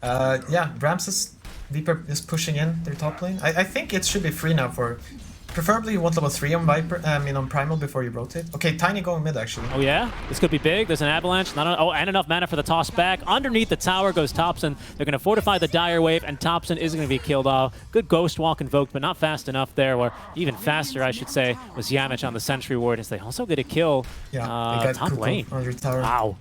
Yeah, Ramses Viper is pushing in their top lane. I think it should be free now for... Preferably you want level 3 on Viper, on Primal before you rotate. Okay, Tiny going mid actually. Oh yeah? This could be big. There's an avalanche. And enough mana for the toss back. Underneath the tower goes Thompson. They're going to fortify the Dire Wave, and Thompson isn't going to be killed off. Good Ghost Walk invoked, but not fast enough there, or even faster, I should say, was Yamich on the Sentry Ward, as they also get a kill top lane. On your tower. Wow.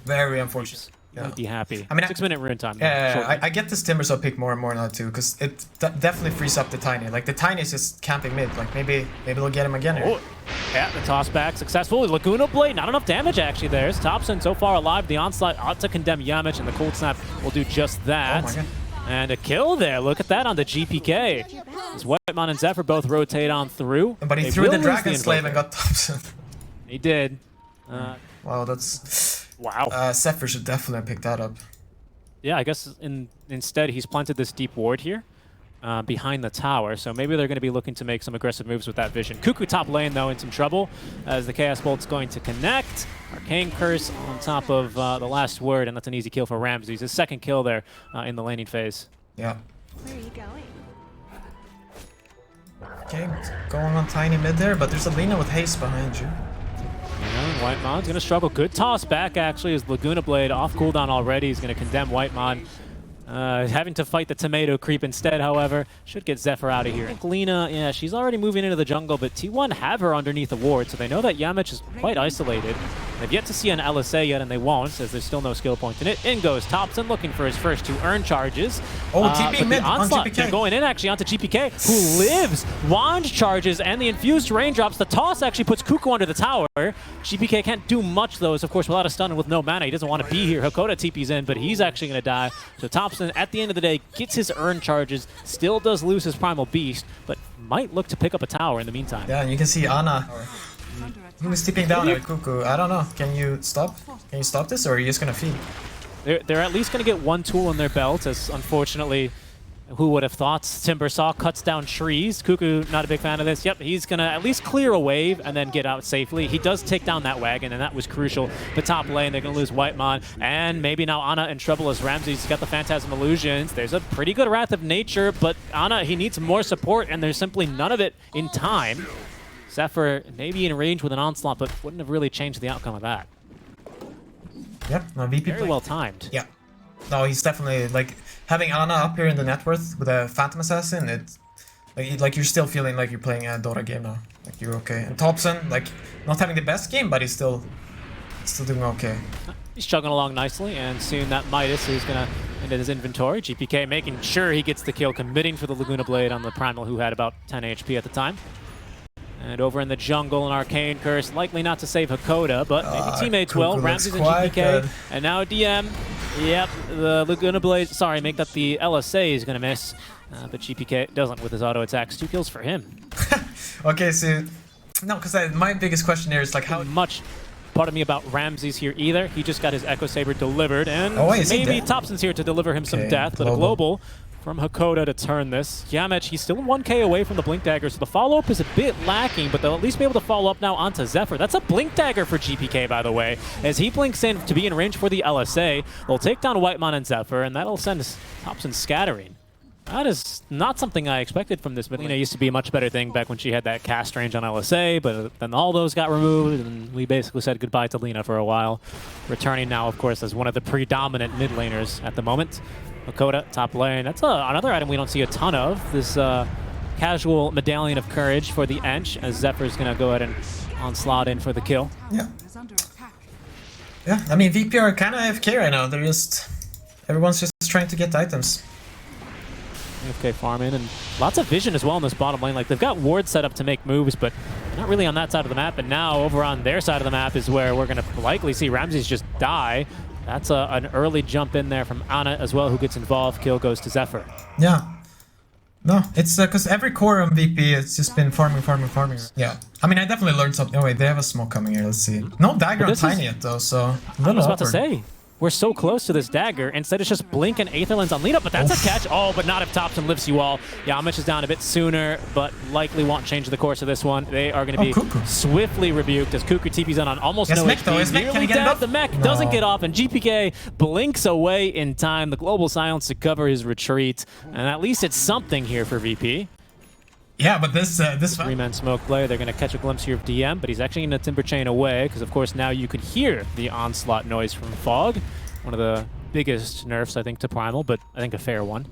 Very unfortunate. Yeah. I'd be happy. I mean, 6-minute rune time. Yeah, I get this Timbersaw pick more and more now too, because it definitely frees up the Tiny. Like the Tiny is just camping mid. Like maybe they'll get him again here. Oh, yeah, the toss back successful. Laguna Blade, not enough damage actually there. Thompson so far alive. The onslaught ought to condemn Yamich, and the cold snap will do just that. Oh my God. And a kill there. Look at that on the GPK. As Whitemon and Zephyr both rotate on through. But he threw the Dragon Slave and got Thompson. He did. Wow, that's... Wow. Zephyr should definitely pick that up. Yeah, I guess instead he's planted this deep ward here behind the tower, so maybe they're going to be looking to make some aggressive moves with that vision. Cuckoo top lane, though, in some trouble as the Chaos Bolt's going to connect. Arcane Curse on top of the last word, and that's an easy kill for Ramses. His second kill there in the laning phase. Yeah. Where are you going? Okay, going on Tiny mid there, but there's a Lina with haste behind you. Whitemon's going to struggle. Good toss back, actually, as Laguna Blade off cooldown already. He's going to condemn Whitemon. Having to fight the tomato creep instead, however, should get Zephyr out of here. I think Lina, yeah, she's already moving into the jungle, but T1 have her underneath the ward, so they know that Yamich is quite isolated. They've yet to see an LSA yet, and they won't, as there's still no skill point in it. In goes Thompson, looking for his first 2 earn charges. Oh, TP mid on GPK. They're going in actually onto GPK, who lives. Wand charges and the infused raindrops. The toss actually puts Cuckoo under the tower. GPK can't do much, though, as of course without a stun and with no mana. He doesn't want to be here. Hakoda TP's in, but he's actually going to die. So Thompson, at the end of the day, gets his earn charges, still does lose his Primal Beast, but might look to pick up a tower in the meantime. Yeah, and you can see Ana. He was tipping down at Cuckoo. I don't know. Can you stop? Can you stop this, or are you just gonna feed? They're at least gonna get one tool in their belt, as unfortunately, who would have thought? Timbersaw cuts down trees. Cuckoo, not a big fan of this. Yep, he's gonna at least clear a wave and then get out safely. He does take down that wagon, and that was crucial. The top lane, they're gonna lose Whitemon, and maybe now Ana in trouble as Ramses got the Phantasm Illusions. There's a pretty good Wrath of Nature, but Ana, he needs more support, and there's simply none of it in time. Zephyr maybe in range with an onslaught, but wouldn't have really changed the outcome of that. Yep, no, VP very well timed. Yeah. No, he's definitely, like, having Ana up here in the net worth with a Phantom Assassin, it's like you're still feeling like you're playing a Dota game now. Like, you're okay. And Thompson, like, not having the best game, but he's still doing okay. He's chugging along nicely, and soon that Midas is going to end his inventory. GPK making sure he gets the kill, committing for the Laguna Blade on the Primal, who had about 10 HP at the time. And over in the jungle, an Arcane Curse, likely not to save Hakoda, but maybe teammates will. Ramses and GPK, good. And now a DM. Yep, the Laguna Blade, sorry, make that the LSA is going to miss, but GPK doesn't with his auto attacks. 2 kills for him. Okay, so, no, because my biggest question here is like how much part of me about Ramses here either. He just got his Echo Saber delivered, and maybe Thompson's here to deliver him some death, but a global from Hakoda to turn this. Yamich, he's still 1k away from the Blink Dagger, so the follow-up is a bit lacking, but they'll at least be able to follow up now onto Zephyr. That's a Blink Dagger for GPK, by the way. As he blinks in to be in range for the LSA, they'll take down Whitemon and Zephyr, and that'll send Thompson scattering. That is not something I expected from this mid lane. It used to be a much better thing back when she had that cast range on LSA, but then all those got removed, and we basically said goodbye to Lina for a while. Returning now, of course, as one of the predominant mid laners at the moment. Hakoda, top lane. That's another item we don't see a ton of. This casual Medallion of Courage for the Ench, as Zephyr's going to go ahead and onslaught in for the kill. Yeah. Yeah, I mean, VP are kind of AFK right now. They're just... Everyone's just trying to get items. AFK farming, and lots of vision as well in this bottom lane. Like, they've got wards set up to make moves, but not really on that side of the map. And now, over on their side of the map is where we're going to likely see Ramses just die. That's an early jump in there from Ana as well, who gets involved. Kill goes to Zephyr. Yeah. No, it's because every core on VP, it's just been farming. Yeah. I mean, I definitely learned something. Oh, wait, they have a smoke coming here. Let's see. No dagger on Tiny yet, though, so... I was about to say. we're so close to this dagger. Instead, it's just Blink and Aetherlands on lead up, but that's a catch. Oh, but not if Topson lifts you all. Yamich is down a bit sooner, but likely won't change the course of this one. They are going to be swiftly rebuked as Kuku TP's on almost no HP. Nearly dead. The mech doesn't get off, and GPK blinks away in time. The global silence to cover his retreat, and at least it's something here for VP. Yeah, but this three-man smoke play, they're going to catch a glimpse here of DM, but he's actually going to Timber Chain away, because of course now you could hear the onslaught noise from Fog. One of the biggest nerfs, I think, to Primal, but I think a fair one.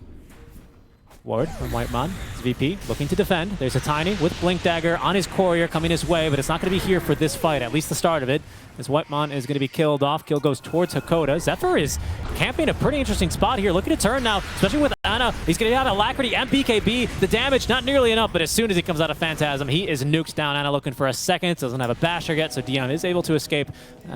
Ward from Whitemon. It's VP looking to defend. There's a Tiny with Blink Dagger on his courier coming his way, but it's not going to be here for this fight, at least the start of it, as Whitemon is going to be killed off. Kill goes towards Hakoda. Zephyr is camping a pretty interesting spot here. Looking to turn now, especially with Ana. He's going to have Alacrity and BKB. The damage, not nearly enough, but as soon as he comes out of Phantasm, he is nuked down. Ana looking for a second. Doesn't have a basher yet, so Dion is able to escape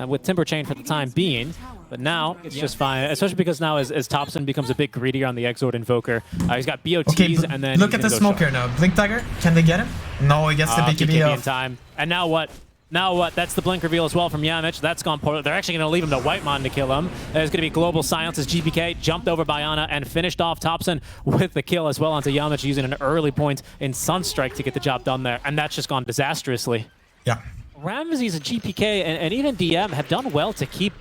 with Timber Chain for the time being. But now it's just fine, especially because now as Topson becomes a bit greedier on the Exort Invoker, he's got BOTs and then look at the smoke here now. Blink Dagger, can they get him? No, he gets the BKB in time. And now what? Now what? That's the blink reveal as well from Yamich. That's gone poorly. They're actually going to leave him to Whitemon to kill him. There's going to be global silence as GPK jumped over by Ana and finished off Topson with the kill as well onto Yamich, using an early point in Sunstrike to get the job done there. And that's just gone disastrously. Yeah. Ramses and GPK and even DM have done well to keep,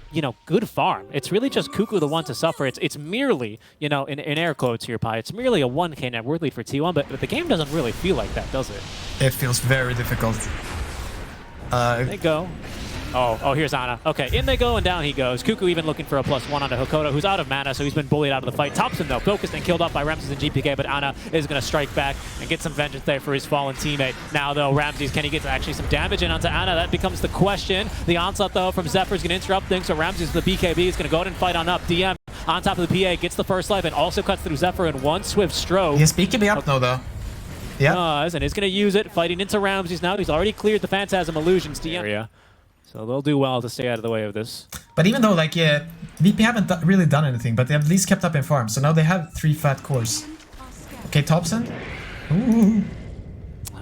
good farm. It's really just Kuku the one to suffer. It's merely, in air quotes here, Pi, it's merely a 1K net worth lead for T1, but the game doesn't really feel like that, does it? It feels very difficult. They go. Oh, here's Ana. Okay, in they go and down he goes. Kuku even looking for a +1 onto Hakoda, who's out of mana, so he's been bullied out of the fight. Topson, though, focused and killed off by Ramses and GPK, but Ana is going to strike back and get some vengeance there for his fallen teammate. Now, though, Ramses, can he get actually some damage in onto Ana? That becomes the question. The onslaught, though, from Zephyr is going to interrupt things, so Ramses, the BKB, is going to go ahead and fight on up. DM on top of the PA, gets the first life, and also cuts through Zephyr in one swift stroke. His BKB up, though. Yeah. And is going to use it, fighting into Ramses now. He's already cleared the Phantasm illusions to area. So they'll do well to stay out of the way of this. But even though, VP haven't really done anything, but they have at least kept up in farm. So now they have 3 fat cores. Okay, Topson. Ooh.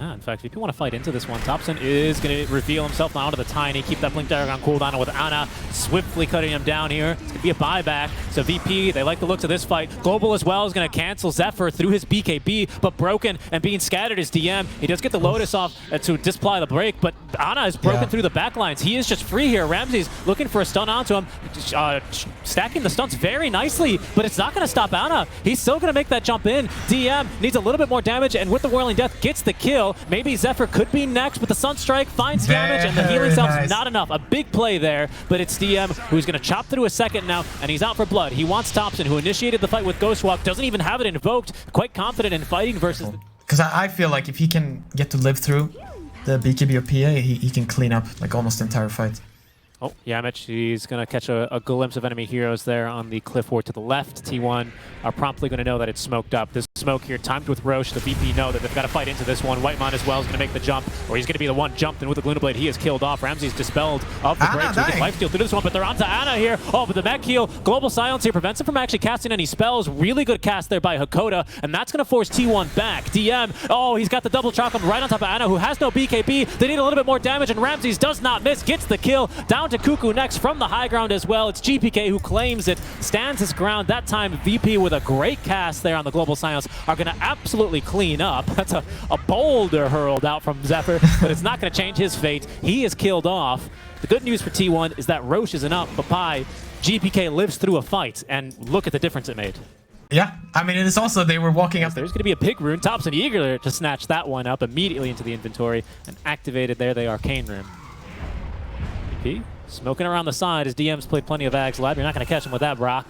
In fact, if you want to fight into this one, Topson is going to reveal himself now onto the Tiny, keep that Blink Dagger on cooldown with Ana swiftly cutting him down here. It's going to be a buyback. So VP, they like the looks of this fight. Global as well is going to cancel Zephyr through his BKB, but broken and being scattered is DM. He does get the Lotus off to disply the break, but Ana is broken through the backlines. He is just free here. Ramses looking for a stun onto him, stacking the stunts very nicely, but it's not going to stop Ana. He's still going to make that jump in. DM needs a little bit more damage, and with the Whirling Death, gets the kill. Maybe Zephyr could be next, but the Sunstrike finds damage, and the healing salve's not enough. A big play there, but it's DM who's going to chop through a second now, and he's out for blood. He wants Topson, who initiated the fight with Ghostwalk, doesn't even have it invoked, quite confident in fighting versus... Because I feel like if he can get to live through the BKB or PA, he can clean up almost the entire fight. Oh, Yamich, he's going to catch a glimpse of enemy heroes there on the cliff ward to the left. T1 are promptly going to know that it's smoked up. This smoke here timed with Roche. The VP know that they've got to fight into this one. Whitemon as well is going to make the jump, or he's going to be the one jumped, and with the Gluna Blade, he is killed off. Ramsey's dispelled of the break, so he gets lifesteal through this one, but they're onto Ana here. Oh, but the mech heal, global silence here prevents him from actually casting any spells. Really good cast there by Hakoda, and that's going to force T1 back. DM, he's got the double chalk right on top of Ana, who has no BKB. They need a little bit more damage, and Ramses does not miss, gets the kill. Down to Kuku next from the high ground as well. It's GPK who claims it, stands his ground. That time, VP with a great cast there on the global silence are going to absolutely clean up. That's a boulder hurled out from Zephyr, but it's not going to change his fate. He is killed off. The good news for T1 is that Roche isn't up, but Pi, GPK lives through a fight, and look at the difference it made. Yeah, I mean, it is also, they were walking up. There's going to be a big rune. Topson eager to snatch that one up immediately into the inventory, and activated there the Arcane Rune. VP smoking around the side as DM's played plenty of Ags Lab. You're not going to catch him with that, Brock.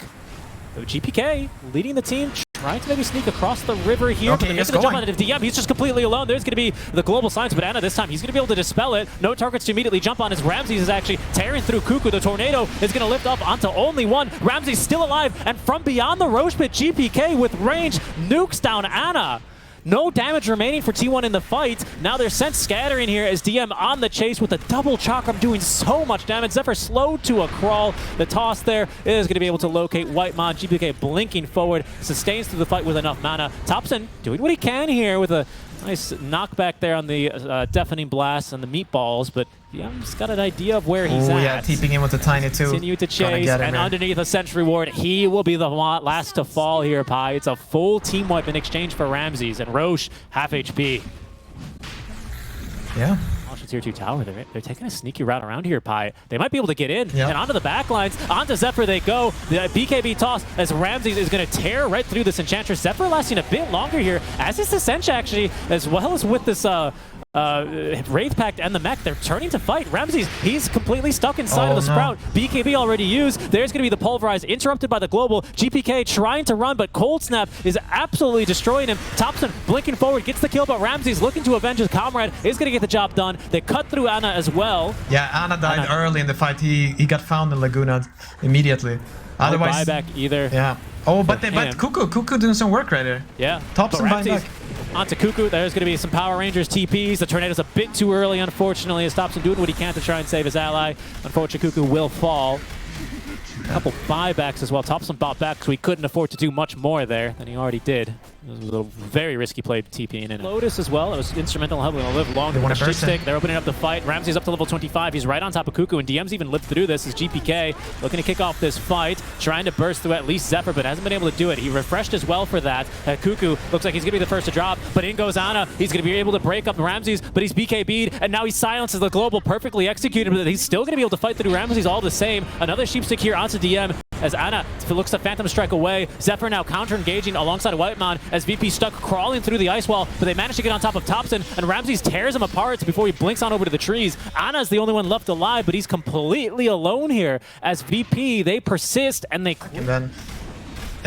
So GPK leading the team, trying to maybe sneak across the river here. Okay, he's going to jump on it. DM, he's just completely alone. There's going to be the global silence, but Ana this time, he's going to be able to dispel it. No targets to immediately jump on as Ramses is actually tearing through Kuku. The tornado is going to lift up onto only one. Ramses still alive, and from beyond the Roche pit, GPK with range nukes down Ana. No damage remaining for T1 in the fight. Now they're sent scattering here as DM on the chase with the double chakram doing so much damage. Zephyr slowed to a crawl. The toss there is going to be able to locate Whitemon. GPK blinking forward, sustains through the fight with enough mana. Topson doing what he can here with a Nice knockback there on the deafening blast and the meatballs, but yeah, he's got an idea of where he's at. Yeah, TPing in with the tiny too. Continue to chase, and underneath a Sentry Ward, he will be the last to fall here, Pi. It's a full team wipe in exchange for Ramses, and Roche, half HP. Yeah. Tier 2 tower, they're taking a sneaky route around here, Pi. They might be able to get in, and onto the backlines, onto Zephyr they go. The BKB toss as Ramses is going to tear right through this Enchantress. Zephyr lasting a bit longer here, as is the Sench actually, as well as with this Wraith Pact and the mech. They're turning to fight. Ramses, he's completely stuck inside of the Sprout. BKB already used. There's going to be the Pulverize, interrupted by the Global. GPK trying to run, but Cold Snap is absolutely destroying him. Thompson blinking forward, gets the kill, but Ramses looking to avenge his comrade, is going to get the job done. They cut through Ana as well. Yeah, Ana died early in the fight. He got found in Laguna immediately. Otherwise, no buyback either. Yeah. Oh, but Cuckoo doing some work right here. Yeah. Thompson buying back. Onto Cuckoo, there's going to be some Power Rangers TPs. The Tornado's a bit too early, unfortunately, as Thompson doing what he can to try and save his ally. Unfortunately, Cuckoo will fall. A couple buybacks as well. Thompson bought back because we couldn't afford to do much more there than he already did. It was a little very risky play TPing in. Lotus as well. It was instrumental in helping him live long. They want to stick. They're opening up the fight. Ramsey's up to level 25. He's right on top of Cuckoo, and DM's even lived through this as GPK looking to kick off this fight, trying to burst through at least Zephyr, but hasn't been able to do it. He refreshed as well for that. Cuckoo looks like he's going to be the first to drop, but in goes Ana. He's going to be able to break up Ramses, but he's BKB'd, and now he silences the Global, perfectly executed, but he's still going to be able to fight through Ramses all the same. Another sheepstick here onto DM. As Ana looks to Phantom Strike away. Zephyr now counter-engaging alongside Whitemon as VP stuck crawling through the ice wall, but they manage to get on top of Thompson, and Ramses tears him apart before he blinks on over to the trees. Ana's the only one left alive, but he's completely alone here as VP, they persist, and they... And then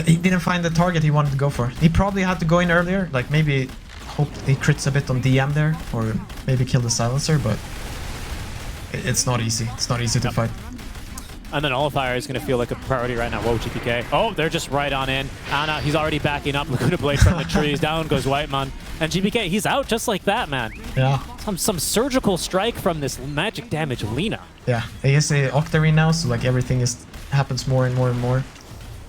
he didn't find the target he wanted to go for. He probably had to go in earlier, like maybe hope he crits a bit on DM there, or maybe kill the silencer, but it's not easy. It's not easy to fight. And then Qualifier is going to feel like a priority right now. Whoa, GPK. Oh, they're just right on in. Ana, he's already backing up. Laguna Blade from the trees. Down goes Whitemon. And GPK, he's out just like that, man. Yeah. Some surgical strike from this magic damage Lina. Yeah, he is a Octarine now, so like everything happens more and more and more.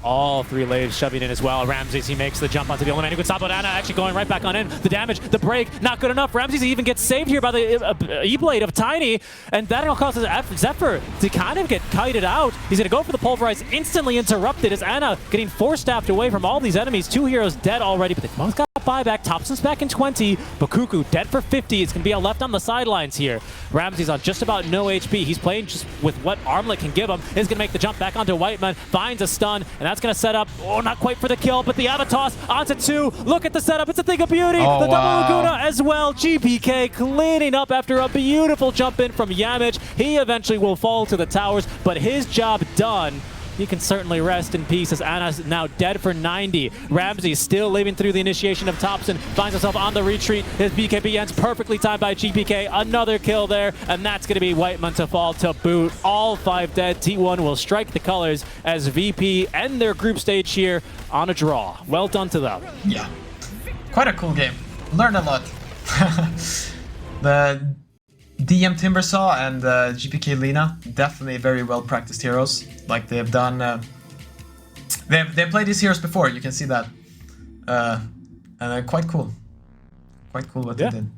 All three laves shoving in as well. Ramses, he makes the jump onto the eliminating. Good stop, but Ana actually going right back on in. The damage, the break, not good enough. Ramses even gets saved here by the E-Blade of Tiny, and that causes Zephyr to kind of get kited out. He's going to go for the Pulverize, instantly interrupted as Ana getting force-staffed away from all these enemies. 2 heroes dead already, but they've both got buyback. Thompson's back in 20, but Cuckoo dead for 50. It's going to be left on the sidelines here. Ramses on just about no HP. He's playing just with what Armlet can give him. He's going to make the jump back onto Whitemon, finds a stun, and that's going to set up, oh, not quite for the kill, but the Avatos onto 2. Look at the setup. It's a thing of beauty. Oh, the double Laguna as well. GPK cleaning up after a beautiful jump in from Yamich. He eventually will fall to the towers, but his job done. He can certainly rest in peace as Ana's now dead for 90. Ramsey still living through the initiation of Thompson. Finds himself on the retreat. His BKB ends perfectly timed by GPK. Another kill there, and that's going to be Whitemon to fall to boot. All 5 dead. T1 will strike the colors as VP end their group stage here on a draw. Well done to them. Yeah. Quite a cool game. Learned a lot. The DM Timbersaw and GPK Lina, definitely very well practiced heroes. Like they've done, they've played these heroes before. You can see that, and quite cool. Quite cool what they did.